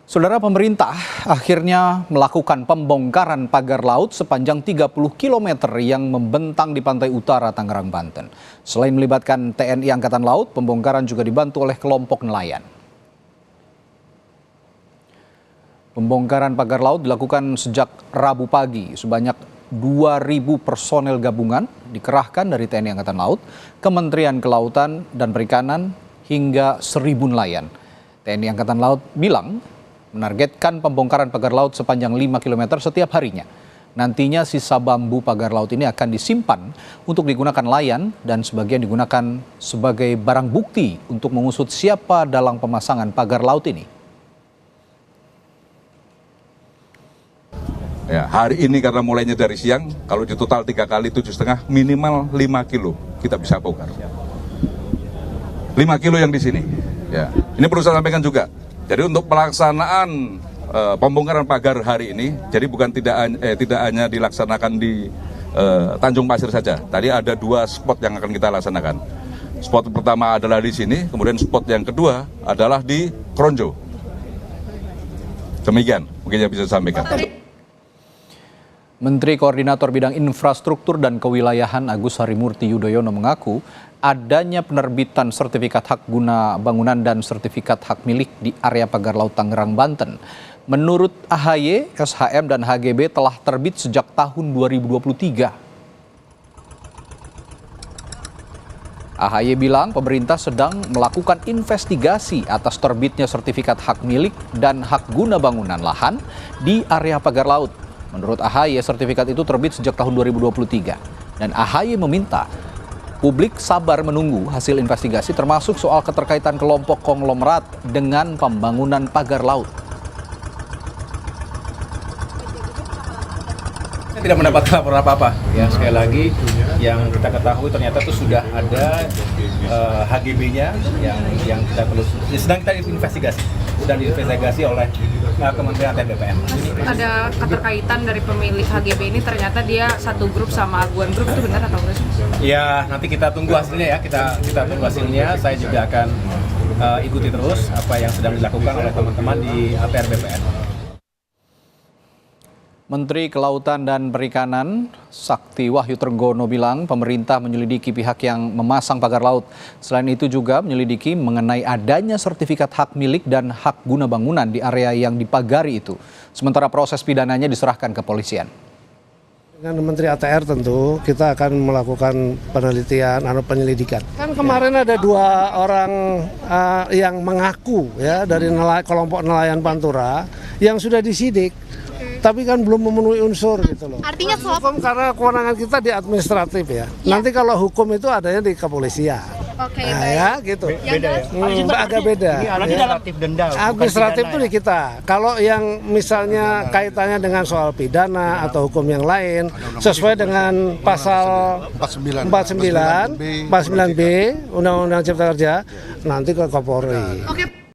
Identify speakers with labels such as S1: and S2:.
S1: Saudara, pemerintah akhirnya melakukan pembongkaran pagar laut sepanjang 30 km yang membentang di pantai utara Tangerang, Banten. Selain melibatkan TNI Angkatan Laut, pembongkaran juga dibantu oleh kelompok nelayan. Pembongkaran pagar laut dilakukan sejak Rabu pagi. Sebanyak 2.000 personel gabungan dikerahkan dari TNI Angkatan Laut, Kementerian Kelautan dan Perikanan, hingga 1.000 nelayan. TNI Angkatan Laut bilang menargetkan pembongkaran pagar laut sepanjang 5 km setiap harinya. Nantinya sisa bambu pagar laut ini akan disimpan untuk digunakan nelayan dan sebagian digunakan sebagai barang bukti untuk mengusut siapa dalam pemasangan pagar laut ini.
S2: Ya, hari ini karena mulainya dari siang, kalau di total 3 kali 7,5 minimal 5 kilo kita bisa bongkar. 5 kilo yang di sini. Ya, ini perlu saya sampaikan juga. Jadi untuk pelaksanaan pembongkaran pagar hari ini, jadi bukan tidak hanya dilaksanakan di Tanjung Pasir saja. Tadi ada 2 spot yang akan kita laksanakan. Spot pertama adalah di sini, kemudian spot yang kedua adalah di Kronjo. Demikian, mungkin yang bisa saya sampaikan.
S1: Menteri Koordinator Bidang Infrastruktur dan Kewilayahan Agus Harimurti Yudhoyono mengaku adanya penerbitan sertifikat hak guna bangunan dan sertifikat hak milik di area pagar laut Tangerang, Banten. Menurut AHY, SHM dan HGB telah terbit sejak tahun 2023. AHY bilang pemerintah sedang melakukan investigasi atas terbitnya sertifikat hak milik dan hak guna bangunan lahan di area pagar laut. Menurut AHY, sertifikat itu terbit sejak tahun 2023. Dan AHY meminta publik sabar menunggu hasil investigasi termasuk soal keterkaitan kelompok konglomerat dengan pembangunan pagar laut.
S3: Saya tidak mendapat laporan apa-apa. Ya, sekali lagi yang kita ketahui ternyata itu sudah ada HGB-nya yang kita terus sedang kita investigasi. Sedang diinvestigasi oleh Kementerian ATR BPN.
S4: Ada keterkaitan dari pemilik HGB ini, ternyata dia satu grup sama Aguan Group, itu benar atau enggak sih?
S3: Ya, nanti kita tunggu hasilnya ya, kita tunggu hasilnya. Saya juga akan ikuti terus apa yang sedang dilakukan oleh teman-teman di ATR BPN.
S1: Menteri Kelautan dan Perikanan Sakti Wahyu Trenggono bilang pemerintah menyelidiki pihak yang memasang pagar laut. Selain itu juga menyelidiki mengenai adanya sertifikat hak milik dan hak guna bangunan di area yang dipagari itu. Sementara proses pidananya diserahkan ke kepolisian.
S5: Dengan Menteri ATR tentu kita akan melakukan penelitian atau penyelidikan. Kan kemarin ada 2 orang yang mengaku ya dari kelompok nelayan Pantura yang sudah disidik. Tapi kan belum memenuhi unsur gitu loh.
S6: Artinya
S5: hukum karena kewenangan kita di administratif ya. Nanti kalau hukum itu adanya di kepolisian.
S6: Oke,
S5: nah,
S6: baik.
S5: ya gitu.
S6: Beda ya?
S5: Agak beda.
S3: Administratif denda.
S5: Administratif itu di kita. Kalau yang misalnya kaitannya dengan soal pidana atau hukum yang lain sesuai dengan pasal 49B Undang-Undang Cipta Kerja nanti ke Kapolri.
S6: Oke,